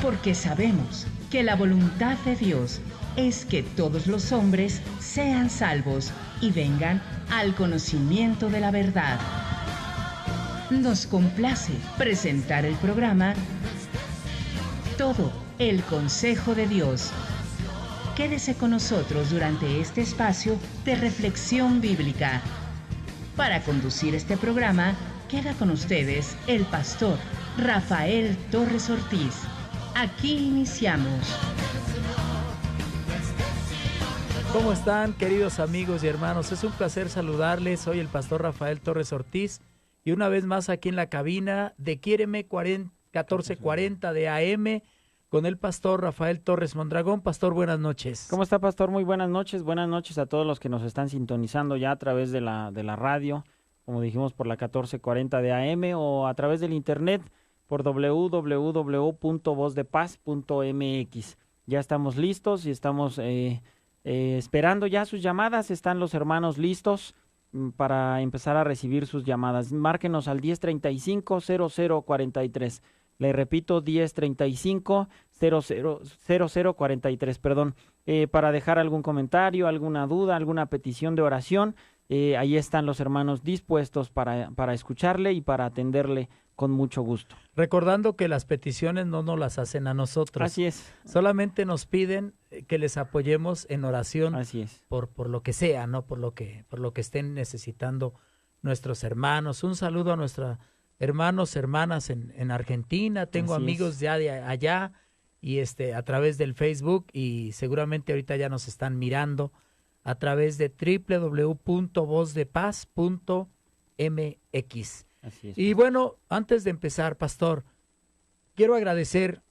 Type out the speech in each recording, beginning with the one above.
porque sabemos que la voluntad de Dios es que todos los hombres sean salvos y vengan al conocimiento de la verdad. Nos complace presentar el programa Todo el Consejo de Dios. Quédese con nosotros durante este espacio de reflexión bíblica. Para conducir este programa, queda con ustedes el pastor Rafael Torres Ortiz. Aquí iniciamos. ¿Cómo están, queridos amigos y hermanos? Es un placer saludarles. Soy el pastor Rafael Torres Ortiz y una vez más aquí en la cabina de Quiéreme 1440 de AM con el pastor Rafael Torres Mondragón. Pastor, buenas noches. ¿Cómo está, pastor? Muy buenas noches. Buenas noches a todos los que nos están sintonizando ya a través de la radio, como dijimos, por la 1440 de AM o a través del internet por www.vozdepaz.mx. Ya estamos listos y estamos esperando ya sus llamadas. Están los hermanos listos para empezar a recibir sus llamadas. Márquenos al 1035-0043. Le repito, 1035-0043, perdón, para dejar algún comentario, alguna duda, alguna petición de oración. Ahí están los hermanos dispuestos para escucharle y para atenderle con mucho gusto. Recordando que las peticiones no nos las hacen a nosotros. Así es. Solamente nos piden que les apoyemos en oración. Así es. Por lo que sea, ¿no? Por lo que estén necesitando nuestros hermanos. Un saludo a nuestros hermanos, hermanas en Argentina. Tengo Así amigos es. ya de allá y a través del Facebook, y seguramente ahorita ya nos están mirando a través de www.vozdepaz.mx. Así es. Y bueno, antes de empezar, pastor, quiero agradecer,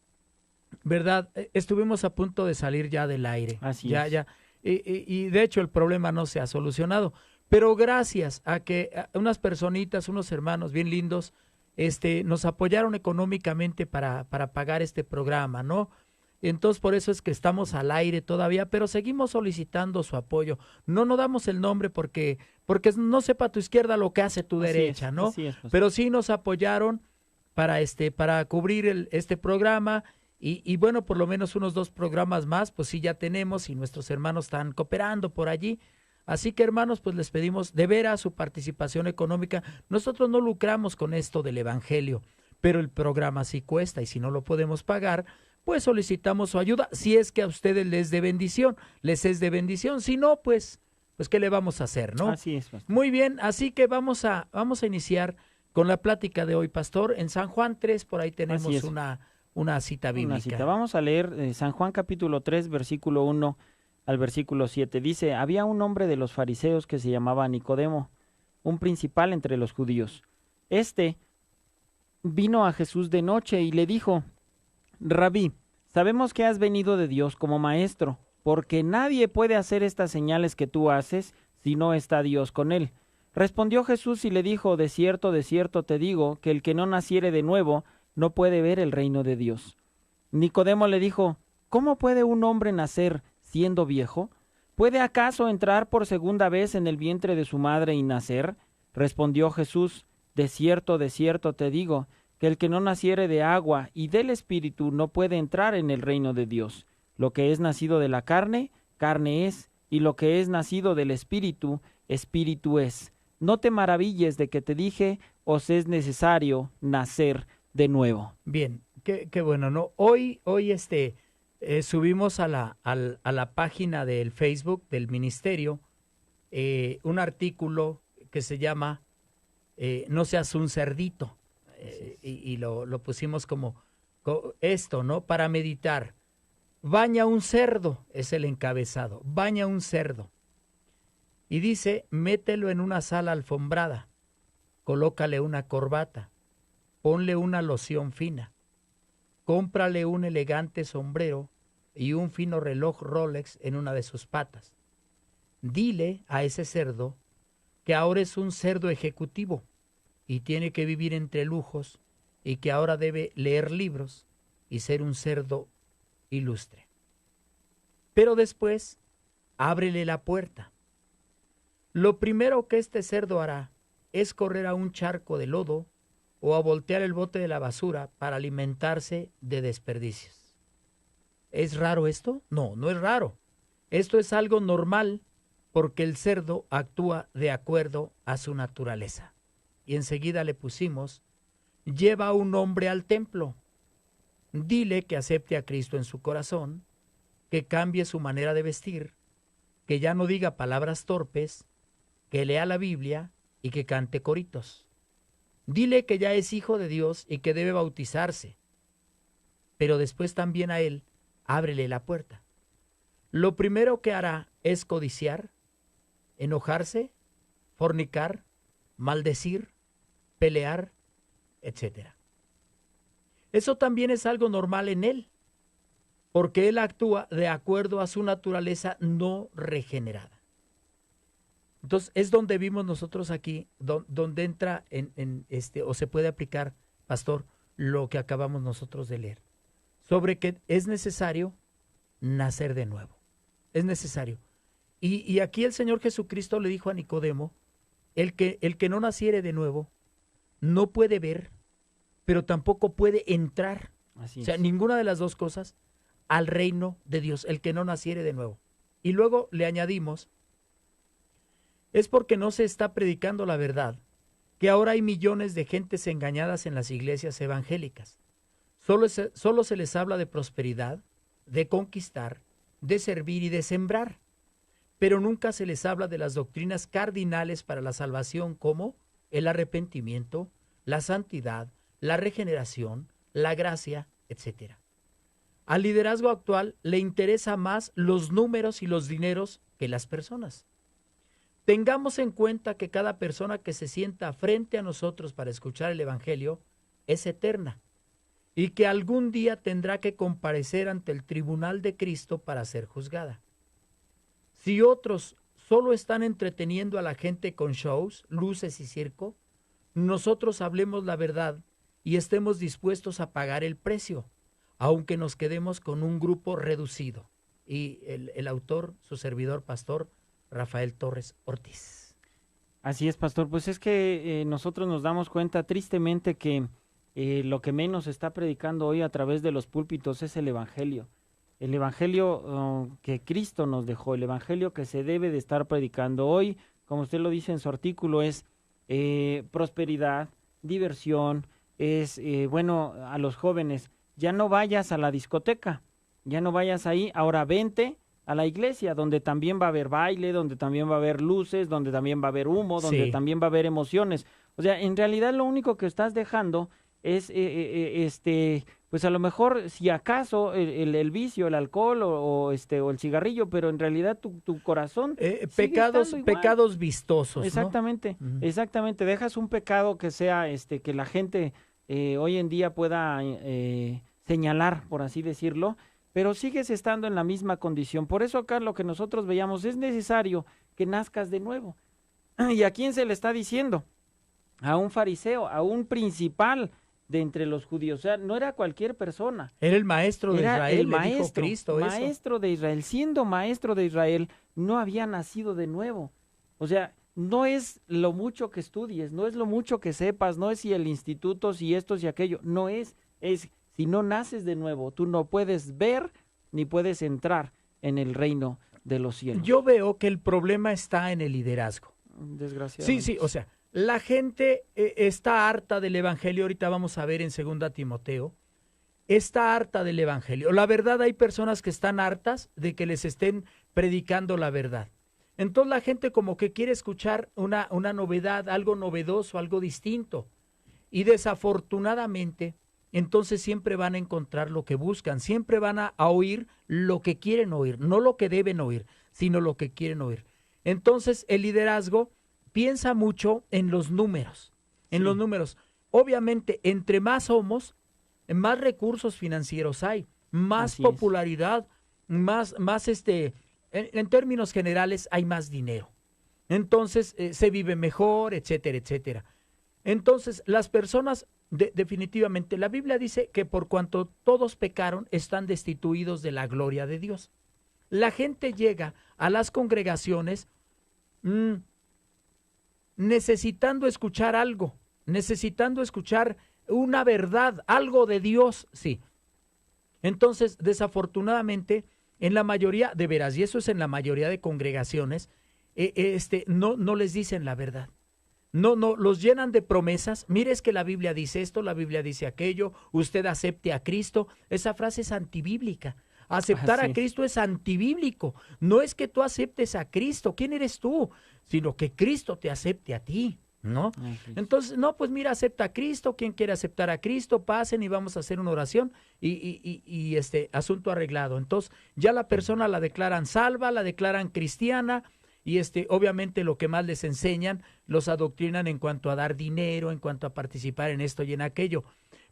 ¿verdad? Estuvimos a punto de salir ya del aire. Así ya, es. Ya. Y de hecho el problema no se ha solucionado. Pero gracias a que unas personitas, unos hermanos bien lindos, nos apoyaron económicamente para pagar este programa, ¿no? Entonces por eso es que estamos al aire todavía, pero seguimos solicitando su apoyo. No damos el nombre porque no sepa tu izquierda lo que hace tu derecha, ¿no? Así es, pero sí nos apoyaron para cubrir este programa y bueno, por lo menos unos 2 programas más, pues sí ya tenemos y nuestros hermanos están cooperando por allí. Así que, hermanos, pues les pedimos de veras su participación económica. Nosotros no lucramos con esto del evangelio, pero el programa sí cuesta y si no lo podemos pagar, pues solicitamos su ayuda. Si es que a ustedes les es de bendición, si no, pues ¿qué le vamos a hacer, no? Así es, pastor. Muy bien, así que vamos a iniciar con la plática de hoy, pastor. En San Juan 3, por ahí tenemos una cita bíblica. Una cita. Vamos a leer San Juan capítulo 3, versículo 1 al versículo 7. Dice: había un hombre de los fariseos que se llamaba Nicodemo, un principal entre los judíos. Este vino a Jesús de noche y le dijo: Rabí, sabemos que has venido de Dios como maestro, porque nadie puede hacer estas señales que tú haces si no está Dios con él. Respondió Jesús y le dijo: de cierto te digo, que el que no naciere de nuevo no puede ver el reino de Dios. Nicodemo le dijo: ¿cómo puede un hombre nacer siendo viejo? ¿Puede acaso entrar por segunda vez en el vientre de su madre y nacer? Respondió Jesús: de cierto te digo, que el que no naciere de agua y del Espíritu no puede entrar en el reino de Dios. Lo que es nacido de la carne, carne es, y lo que es nacido del Espíritu, Espíritu es. No te maravilles de que te dije, os es necesario nacer de nuevo. Bien, qué bueno, ¿no? Hoy subimos a la página del Facebook del ministerio un artículo que se llama No seas un cerdito, y lo pusimos como esto, ¿no? Para meditar. Baña un cerdo, es el encabezado, baña un cerdo. Y dice: mételo en una sala alfombrada, colócale una corbata, ponle una loción fina, cómprale un elegante sombrero y un fino reloj Rolex en una de sus patas. Dile a ese cerdo que ahora es un cerdo ejecutivo y tiene que vivir entre lujos y que ahora debe leer libros y ser un cerdo ilustre. Pero después, ábrele la puerta. Lo primero que este cerdo hará es correr a un charco de lodo o a voltear el bote de la basura para alimentarse de desperdicios. ¿Es raro esto? No, no es raro. Esto es algo normal porque el cerdo actúa de acuerdo a su naturaleza. Y enseguida le pusimos, lleva a un hombre al templo. Dile que acepte a Cristo en su corazón, que cambie su manera de vestir, que ya no diga palabras torpes, que lea la Biblia y que cante coritos. Dile que ya es hijo de Dios y que debe bautizarse. Pero después también a él, ábrele la puerta. Lo primero que hará es codiciar, enojarse, fornicar, maldecir, pelear, etc. Eso también es algo normal en él, porque él actúa de acuerdo a su naturaleza no regenerada. Entonces, es donde vimos nosotros aquí, donde entra o se puede aplicar, pastor, lo que acabamos nosotros de leer, sobre que es necesario nacer de nuevo. Es necesario. Y aquí el Señor Jesucristo le dijo a Nicodemo, el que no naciere de nuevo, no puede ver, pero tampoco puede entrar. Así o sea, es. ninguna de las dos cosas al reino de Dios, el que no naciere de nuevo. Y luego le añadimos, es porque no se está predicando la verdad, que ahora hay millones de gentes engañadas en las iglesias evangélicas. Solo se les habla de prosperidad, de conquistar, de servir y de sembrar, pero nunca se les habla de las doctrinas cardinales para la salvación como el arrepentimiento, la santidad, la regeneración, la gracia, etc. Al liderazgo actual le interesa más los números y los dineros que las personas. Tengamos en cuenta que cada persona que se sienta frente a nosotros para escuchar el Evangelio es eterna y que algún día tendrá que comparecer ante el tribunal de Cristo para ser juzgada. Si otros solo están entreteniendo a la gente con shows, luces y circo, nosotros hablemos la verdad y estemos dispuestos a pagar el precio, aunque nos quedemos con un grupo reducido. Y el autor, su servidor pastor, Rafael Torres Ortiz. Así es, pastor. Pues es que nosotros nos damos cuenta tristemente que lo que menos se está predicando hoy a través de los púlpitos es el Evangelio. El Evangelio que Cristo nos dejó, el Evangelio que se debe de estar predicando hoy, como usted lo dice en su artículo, es prosperidad, diversión, es, a los jóvenes, ya no vayas a la discoteca, ya no vayas ahí, ahora vente a la iglesia, donde también va a haber baile, donde también va a haber luces, donde también va a haber humo, donde también va a haber emociones. O sea, en realidad lo único que estás dejando es, pues a lo mejor, si acaso, el vicio, el alcohol o el cigarrillo, pero en realidad tu corazón pecados vistosos, exactamente, ¿no? Exactamente. Dejas un pecado que sea, que la gente hoy en día pueda señalar, por así decirlo, pero sigues estando en la misma condición. Por eso acá lo que nosotros veíamos, es necesario que nazcas de nuevo. ¿Y a quién se le está diciendo? A un fariseo, a un principal de entre los judíos. O sea, no era cualquier persona. Era el maestro de Israel, el maestro, dijo Cristo maestro de Israel. Siendo maestro de Israel, no había nacido de nuevo. O sea, no es lo mucho que estudies, no es lo mucho que sepas, no es si el instituto, si esto, si aquello. No es si no naces de nuevo, tú no puedes ver ni puedes entrar en el reino de los cielos. Yo veo que el problema está en el liderazgo. Desgraciadamente. Sí, o sea, la gente está harta del evangelio. Ahorita vamos a ver en 2 Timoteo. Está harta del evangelio. La verdad, hay personas que están hartas de que les estén predicando la verdad. Entonces la gente como que quiere escuchar una novedad, algo novedoso, algo distinto. Y desafortunadamente, entonces siempre van a encontrar lo que buscan, siempre van a oír lo que quieren oír, no lo que deben oír, sino lo que quieren oír. Entonces el liderazgo piensa mucho en los números, los números. Obviamente, entre más somos, más recursos financieros hay, más popularidad, más en términos generales hay más dinero. Entonces se vive mejor, etcétera, etcétera. Entonces las personas, definitivamente, la Biblia dice que por cuanto todos pecaron, están destituidos de la gloria de Dios. La gente llega a las congregaciones necesitando escuchar algo, necesitando escuchar una verdad, algo de Dios, sí. Entonces, desafortunadamente, en la mayoría, de veras, y eso es en la mayoría de congregaciones, no les dicen la verdad. No, los llenan de promesas. Mire, es que la Biblia dice esto, la Biblia dice aquello, usted acepte a Cristo. Esa frase es antibíblica. Aceptar a Cristo es antibíblico. No es que tú aceptes a Cristo, ¿quién eres tú? Sino que Cristo te acepte a ti, ¿no? Entonces, no, pues mira, acepta a Cristo. ¿Quién quiere aceptar a Cristo? Pasen y vamos a hacer una oración y asunto arreglado. Entonces, ya la persona la declaran salva, la declaran cristiana. Y obviamente lo que más les enseñan, los adoctrinan en cuanto a dar dinero, en cuanto a participar en esto y en aquello,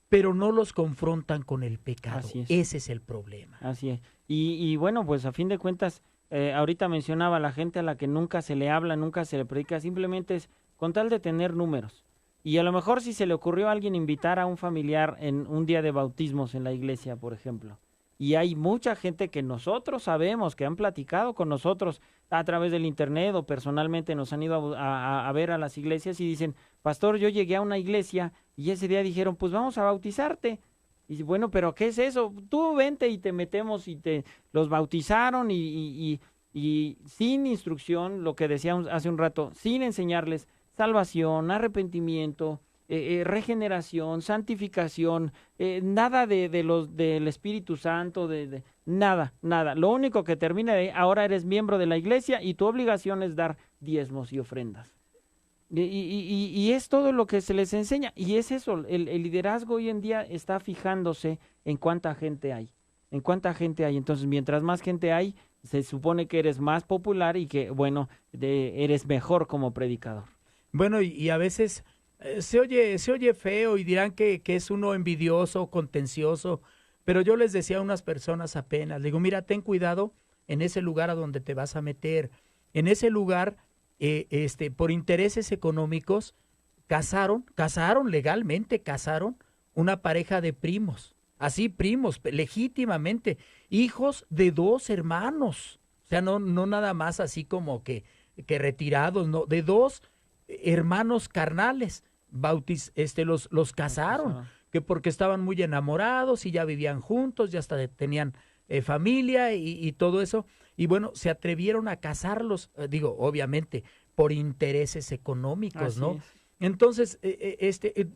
pero no los confrontan con el pecado. Así es. Ese es el problema. Así es. Y bueno, pues a fin de cuentas, ahorita mencionaba la gente a la que nunca se le habla, nunca se le predica, simplemente es con tal de tener números. Y a lo mejor si se le ocurrió a alguien invitar a un familiar en un día de bautismos en la iglesia, por ejemplo, y hay mucha gente que nosotros sabemos, que han platicado con nosotros a través del internet o personalmente nos han ido a ver a las iglesias y dicen, pastor, yo llegué a una iglesia y ese día dijeron, pues vamos a bautizarte. Y bueno, pero ¿qué es eso? Tú vente y te metemos y los bautizaron y sin instrucción, lo que decíamos hace un rato, sin enseñarles salvación, arrepentimiento, regeneración, santificación, nada del Espíritu Santo, nada. Lo único que termina de ahora eres miembro de la iglesia y tu obligación es dar diezmos y ofrendas. Y es todo lo que se les enseña. Y es eso, el liderazgo hoy en día está fijándose en cuánta gente hay. Entonces, mientras más gente hay, se supone que eres más popular y que, bueno, eres mejor como predicador. Bueno, y a veces se oye feo y dirán que es uno envidioso, contencioso, pero yo les decía a unas personas apenas, le digo, mira, ten cuidado en ese lugar a donde te vas a meter. En ese lugar, por intereses económicos, casaron legalmente una pareja de primos, así primos, legítimamente, hijos de 2 hermanos, o sea, no nada más así como que retirados, no, de 2 hermanos carnales. Los casaron, que porque estaban muy enamorados y ya vivían juntos, ya hasta tenían familia y todo eso, y bueno, se atrevieron a casarlos, obviamente, por intereses económicos, Así ¿no? es. Entonces,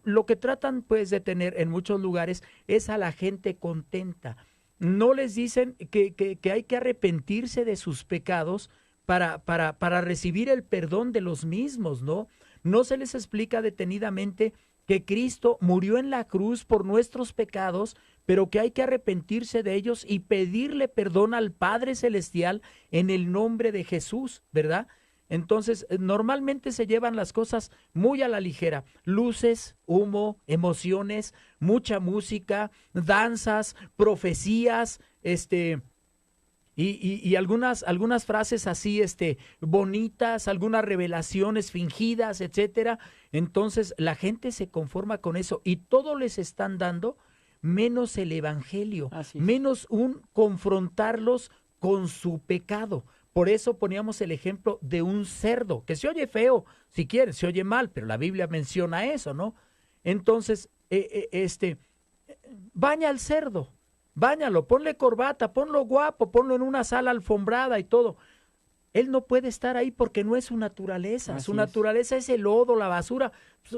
lo que tratan pues de tener en muchos lugares es a la gente contenta. No les dicen que hay que arrepentirse de sus pecados para recibir el perdón de los mismos, ¿no? No se les explica detenidamente que Cristo murió en la cruz por nuestros pecados, pero que hay que arrepentirse de ellos y pedirle perdón al Padre Celestial en el nombre de Jesús, ¿verdad? Entonces, normalmente se llevan las cosas muy a la ligera. Luces, humo, emociones, mucha música, danzas, profecías, y algunas frases así, bonitas, algunas revelaciones fingidas, etcétera. Entonces la gente se conforma con eso y todo les están dando menos el evangelio, menos un confrontarlos con su pecado. Por eso poníamos el ejemplo de un cerdo, que se oye feo, si quieres, se oye mal, pero la Biblia menciona eso, ¿no? Entonces, baña al cerdo. Báñalo, ponle corbata, ponlo guapo, ponlo en una sala alfombrada y todo. Él no puede estar ahí porque no es su naturaleza. Su naturaleza es el lodo, la basura.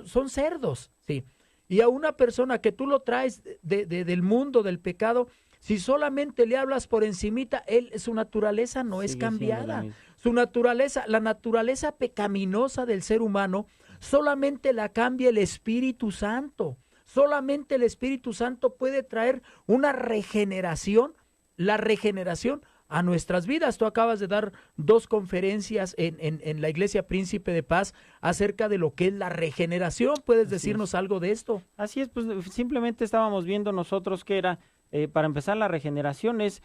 Son cerdos, sí. Y a una persona que tú lo traes del mundo, del pecado, si solamente le hablas por encimita, su naturaleza no es cambiada. Su naturaleza, la naturaleza pecaminosa del ser humano, solamente la cambia el Espíritu Santo. Solamente el Espíritu Santo puede traer una regeneración, la regeneración a nuestras vidas. Tú acabas de dar 2 conferencias en la Iglesia Príncipe de Paz acerca de lo que es la regeneración. ¿Puedes decirnos algo de esto? Así es, pues simplemente estábamos viendo nosotros que era, para empezar, la regeneración es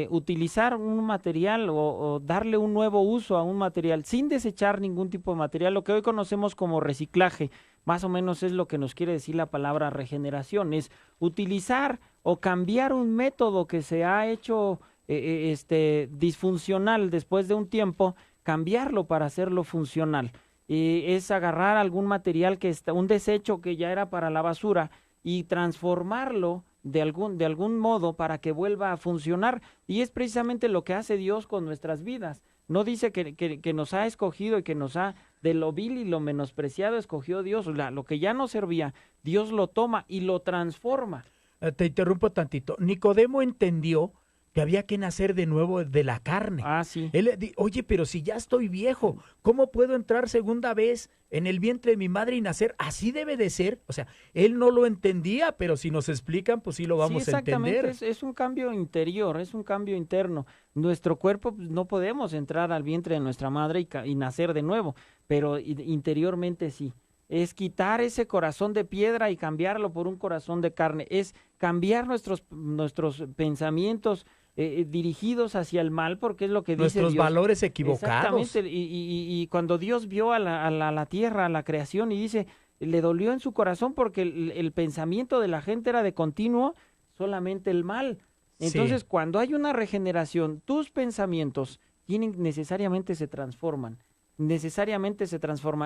utilizar un material o darle un nuevo uso a un material sin desechar ningún tipo de material, lo que hoy conocemos como reciclaje. Más o menos es lo que nos quiere decir la palabra regeneración, es utilizar o cambiar un método que se ha hecho disfuncional después de un tiempo, cambiarlo para hacerlo funcional. Es agarrar algún material un desecho que ya era para la basura y transformarlo de algún modo para que vuelva a funcionar. Y es precisamente lo que hace Dios con nuestras vidas. No dice que nos ha escogido y que nos ha, de lo vil y lo menospreciado escogió Dios. Lo que ya no servía, Dios lo toma y lo transforma. Te interrumpo tantito. Nicodemo entendió que había que nacer de nuevo de la carne. Sí. Oye, pero si ya estoy viejo, ¿cómo puedo entrar segunda vez en el vientre de mi madre y nacer? Así debe de ser. O sea, él no lo entendía, pero si nos explican, pues sí lo vamos a entender. Es un cambio interior, es un cambio interno. Nuestro cuerpo, pues, no podemos entrar al vientre de nuestra madre y nacer de nuevo, pero interiormente sí. Es quitar ese corazón de piedra y cambiarlo por un corazón de carne. Es cambiar nuestros pensamientos dirigidos hacia el mal, porque es lo que dice nuestros Dios. Valores equivocados. Exactamente, y cuando Dios vio a la tierra, a la creación, y dice, le dolió en su corazón porque el pensamiento de la gente era de continuo solamente el mal. Entonces, cuando hay una regeneración, tus pensamientos necesariamente se transforman,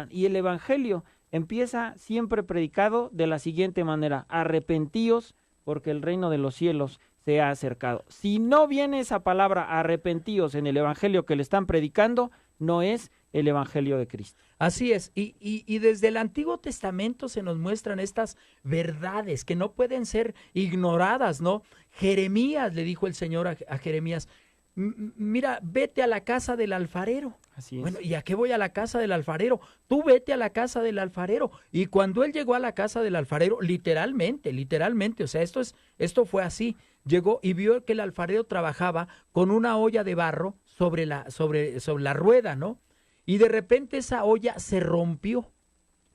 y el evangelio empieza siempre predicado de la siguiente manera: arrepentíos, porque el reino de los cielos se ha acercado. Si no viene esa palabra arrepentíos en el evangelio que le están predicando, no es el evangelio de Cristo. Así es, y desde el Antiguo Testamento se nos muestran estas verdades que no pueden ser ignoradas, ¿no? Jeremías, le dijo el Señor a Jeremías, mira, vete a la casa del alfarero. Así es. Bueno, ¿y a qué voy a la casa del alfarero? Tú vete a la casa del alfarero. Y cuando él llegó a la casa del alfarero, literalmente, o sea, esto fue así. Llegó y vio que el alfarero trabajaba con una olla de barro sobre la rueda, ¿no? Y de repente esa olla se rompió.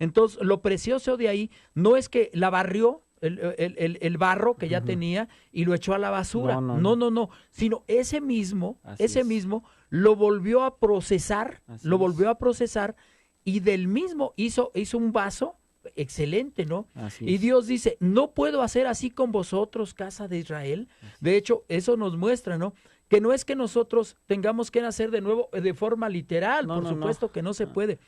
Entonces, lo precioso de ahí no es que la barrió, el barro que ya tenía, y lo echó a la basura. No, sino ese mismo lo volvió a procesar, y del mismo hizo un vaso excelente, ¿no? Y Dios dice, no puedo hacer así con vosotros, casa de Israel. De hecho, eso nos muestra, ¿no? Que no es que nosotros tengamos que nacer de nuevo de forma literal, por supuesto que no se puede,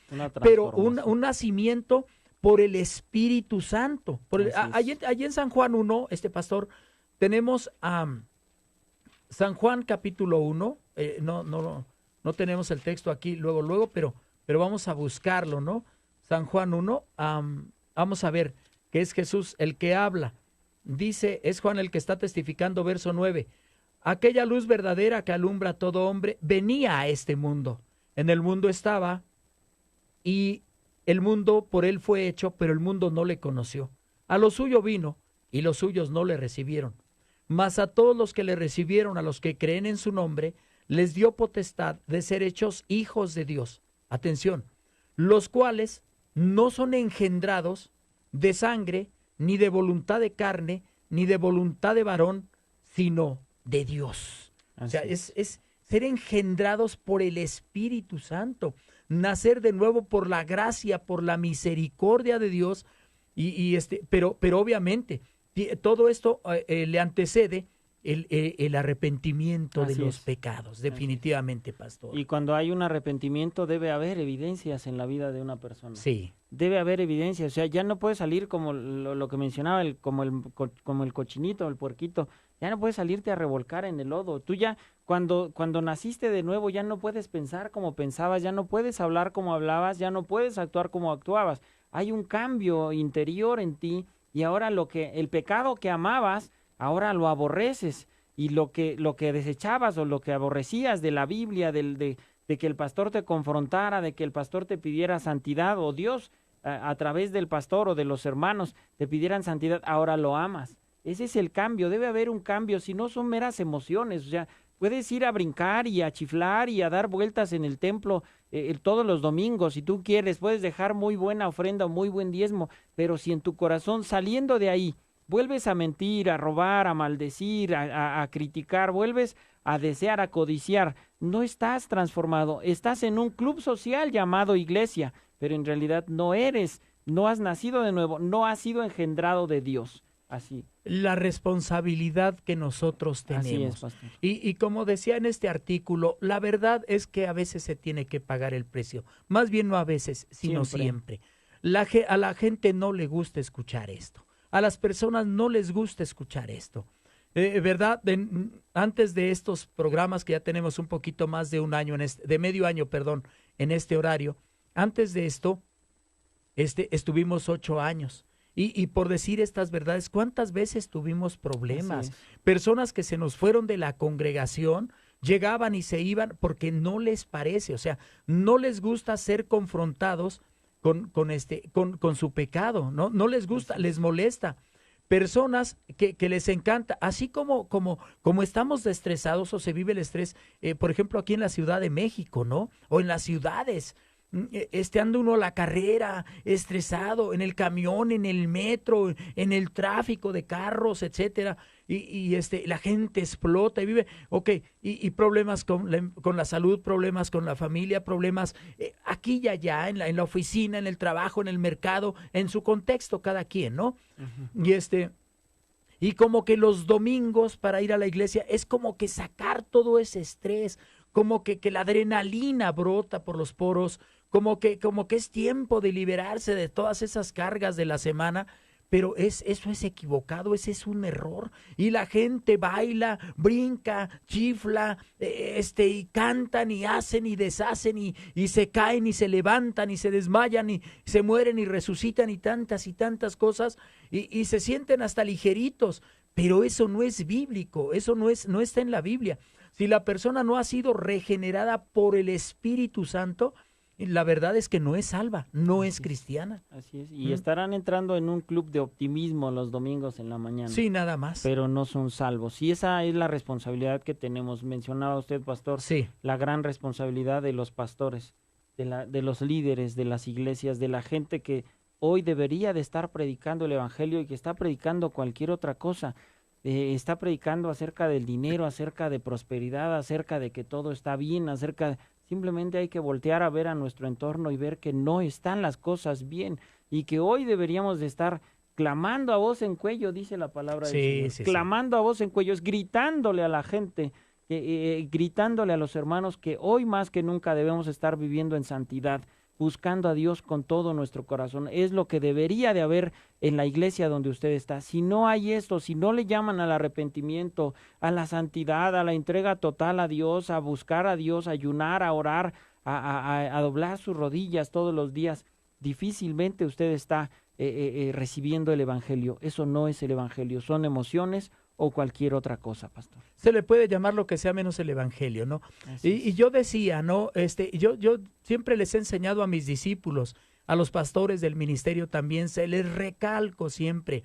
pero un nacimiento por el Espíritu Santo. Allí en San Juan 1, pastor, tenemos San Juan capítulo 1, no tenemos el texto aquí luego, pero vamos a buscarlo, ¿no? San Juan 1, vamos a ver que es Jesús el que habla. Dice, es Juan el que está testificando, verso 9. Aquella luz verdadera que alumbra a todo hombre venía a este mundo. En el mundo estaba y el mundo por él fue hecho, pero el mundo no le conoció. A lo suyo vino y los suyos no le recibieron. Mas a todos los que le recibieron, a los que creen en su nombre, les dio potestad de ser hechos hijos de Dios. Atención, los cuales no son engendrados de sangre, ni de voluntad de carne, ni de voluntad de varón, sino de Dios. O sea, es ser engendrados por el Espíritu Santo, nacer de nuevo por la gracia, por la misericordia de Dios, pero obviamente todo esto le antecede el arrepentimiento de los pecados, definitivamente, pastor. Y cuando hay un arrepentimiento debe haber evidencias en la vida de una persona. Sí. Debe haber evidencias, o sea, ya no puede salir como lo que mencionaba, como el cochinito, el puerquito, ya no puedes salirte a revolcar en el lodo. Tú ya, cuando naciste de nuevo, ya no puedes pensar como pensabas, ya no puedes hablar como hablabas, ya no puedes actuar como actuabas. Hay un cambio interior en ti, y ahora el pecado que amabas, ahora lo aborreces, y lo que desechabas o lo que aborrecías de la Biblia, de que el pastor te confrontara, de que el pastor te pidiera santidad, o Dios a través del pastor o de los hermanos te pidieran santidad, ahora lo amas. Ese es el cambio, debe haber un cambio, si no son meras emociones. O sea, puedes ir a brincar y a chiflar y a dar vueltas en el templo todos los domingos, si tú quieres, puedes dejar muy buena ofrenda o muy buen diezmo, pero si en tu corazón, saliendo de ahí, vuelves a mentir, a robar, a maldecir, a criticar, vuelves a desear, a codiciar, no estás transformado, estás en un club social llamado iglesia, pero en realidad no has nacido de nuevo, no has sido engendrado de Dios. Así. La responsabilidad que nosotros tenemos. Así es, pastor. Y como decía en este artículo, la verdad es que a veces se tiene que pagar el precio. Más bien no a veces, sino siempre. A la gente no le gusta escuchar esto. A las personas no les gusta escuchar esto. ¿Verdad? Antes de estos programas que ya tenemos un poquito más de un año, de medio año, perdón, en este horario, antes de esto, estuvimos 8 años. Y por decir estas verdades, ¿cuántas veces tuvimos problemas? Personas que se nos fueron de la congregación, llegaban y se iban porque no les parece, o sea, no les gusta ser confrontados con su pecado, no les gusta, les molesta. Personas que les encanta, así como estamos estresados o se vive el estrés, por ejemplo, aquí en la Ciudad de México, ¿no? O en las ciudades, anda uno a la carrera, estresado, en el camión, en el metro, en el tráfico de carros, etcétera, y la gente explota y vive, y problemas con la salud, problemas con la familia, problemas aquí y allá, en la oficina, en el trabajo, en el mercado, en su contexto cada quien, ¿no? Uh-huh. Y como que los domingos para ir a la iglesia es como que sacar todo ese estrés, como que la adrenalina brota por los poros, como que es tiempo de liberarse de todas esas cargas de la semana, pero eso es equivocado, ese es un error. Y la gente baila, brinca, chifla, y cantan y hacen y deshacen y se caen y se levantan y se desmayan y se mueren y resucitan y tantas cosas y se sienten hasta ligeritos, pero eso no es bíblico, eso no está en la Biblia. Si la persona no ha sido regenerada por el Espíritu Santo, la verdad es que no es salva, no es cristiana. Así es, y estarán entrando en un club de optimismo los domingos en la mañana. Sí, nada más. Pero no son salvos. Y esa es la responsabilidad que tenemos. Mencionaba usted, pastor, sí, la gran responsabilidad de los pastores, de los líderes de las iglesias, de la gente que hoy debería de estar predicando el evangelio y que está predicando cualquier otra cosa. Está predicando acerca del dinero, acerca de prosperidad, acerca de que todo está bien, simplemente hay que voltear a ver a nuestro entorno y ver que no están las cosas bien y que hoy deberíamos de estar clamando a voz en cuello, dice la palabra del Señor, clamando a voz en cuello, gritándole a la gente, gritándole a los hermanos que hoy más que nunca debemos estar viviendo en santidad, buscando a Dios con todo nuestro corazón. Es lo que debería de haber en la iglesia donde usted está. Si no hay esto, si no le llaman al arrepentimiento, a la santidad, a la entrega total a Dios, a buscar a Dios, a ayunar, a orar, a doblar sus rodillas todos los días, difícilmente usted está recibiendo el evangelio. Eso no es el evangelio, son emociones o cualquier otra cosa, pastor. Se le puede llamar lo que sea menos el evangelio, ¿no? Y yo decía, ¿no? Yo siempre les he enseñado a mis discípulos, a los pastores del ministerio también, se les recalco siempre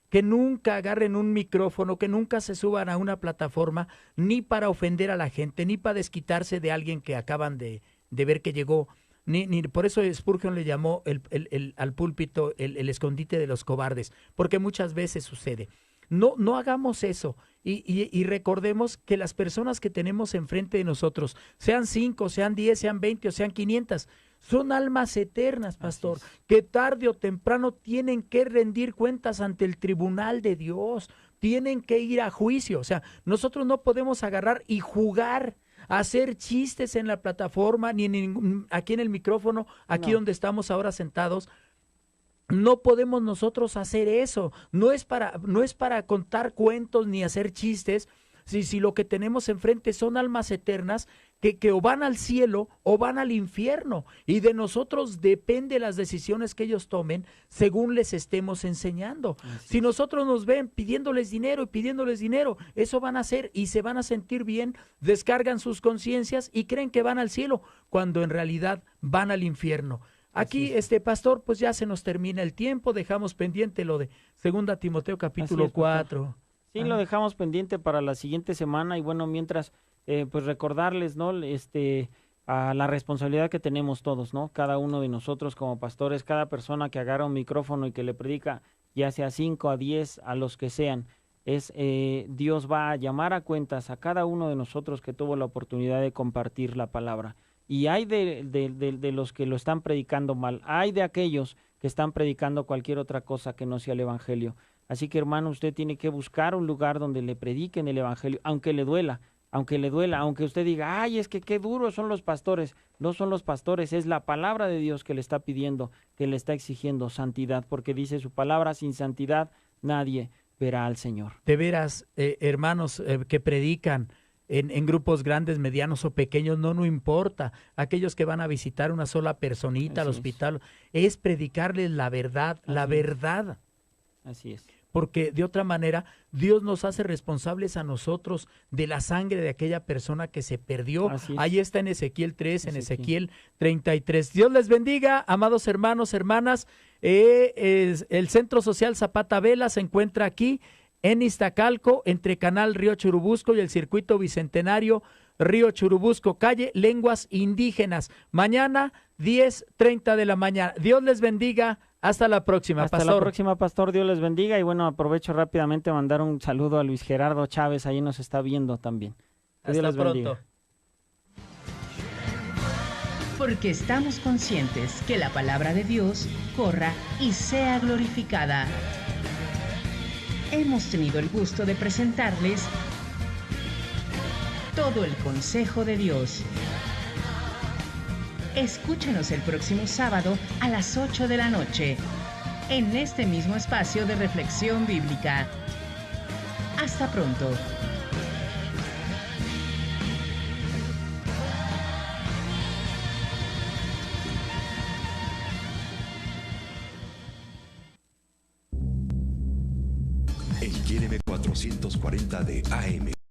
que nunca agarren un micrófono, que nunca se suban a una plataforma, ni para ofender a la gente, ni para desquitarse de alguien que acaban de ver que llegó, ni por eso Spurgeon le llamó al púlpito el escondite de los cobardes, porque muchas veces sucede. No hagamos eso y recordemos que las personas que tenemos enfrente de nosotros, sean 5, sean 10, sean 20 o sean 500, son almas eternas, pastor, que tarde o temprano tienen que rendir cuentas ante el tribunal de Dios, tienen que ir a juicio. O sea, nosotros no podemos agarrar y jugar, hacer chistes en la plataforma, ni aquí en el micrófono, aquí donde estamos ahora sentados. No podemos nosotros hacer eso, no es para contar cuentos ni hacer chistes, si lo que tenemos enfrente son almas eternas que o van al cielo o van al infierno, y de nosotros depende las decisiones que ellos tomen según les estemos enseñando. Si nosotros nos ven pidiéndoles dinero, eso van a hacer y se van a sentir bien, descargan sus conciencias y creen que van al cielo, cuando en realidad van al infierno. Aquí, pastor, pues ya se nos termina el tiempo, dejamos pendiente lo de 2 Timoteo capítulo 4. Sí, lo dejamos pendiente para la siguiente semana, y bueno, mientras, pues recordarles, ¿no? A la responsabilidad que tenemos todos, ¿no? Cada uno de nosotros como pastores, cada persona que agarra un micrófono y que le predica, ya sea 5, a 10, a los que sean, Dios va a llamar a cuentas a cada uno de nosotros que tuvo la oportunidad de compartir la palabra. Y hay de los que lo están predicando mal, hay de aquellos que están predicando cualquier otra cosa que no sea el evangelio. Así que, hermano, usted tiene que buscar un lugar donde le prediquen el evangelio, aunque le duela, aunque usted diga, ay, es que qué duros son los pastores. No son los pastores, es la palabra de Dios que le está pidiendo, que le está exigiendo santidad, porque dice su palabra, sin santidad nadie verá al Señor. De veras, hermanos que predican en grupos grandes, medianos o pequeños, no importa. Aquellos que van a visitar una sola personita al hospital, es predicarles la verdad, la verdad. Así es. Porque de otra manera, Dios nos hace responsables a nosotros de la sangre de aquella persona que se perdió. Ahí está en Ezequiel 3, en Ezequiel 33. Dios les bendiga, amados hermanos, hermanas. El Centro Social Zapata Vela se encuentra aquí en Iztacalco, entre Canal Río Churubusco y el Circuito Bicentenario Río Churubusco, calle Lenguas Indígenas. Mañana, 10:30 de la mañana. Dios les bendiga. Hasta la próxima, Hasta pastor. la próxima, pastor. Dios les bendiga. Y bueno, aprovecho rápidamente a mandar un saludo a Luis Gerardo Chávez. Ahí nos está viendo también. Hasta Dios les pronto. bendiga. Porque estamos conscientes que la palabra de Dios corra y sea glorificada. Hemos tenido el gusto de presentarles todo el consejo de Dios. Escúchenos el próximo sábado a las 8 de la noche, en este mismo espacio de reflexión bíblica. Hasta pronto. El QLM 440 de AM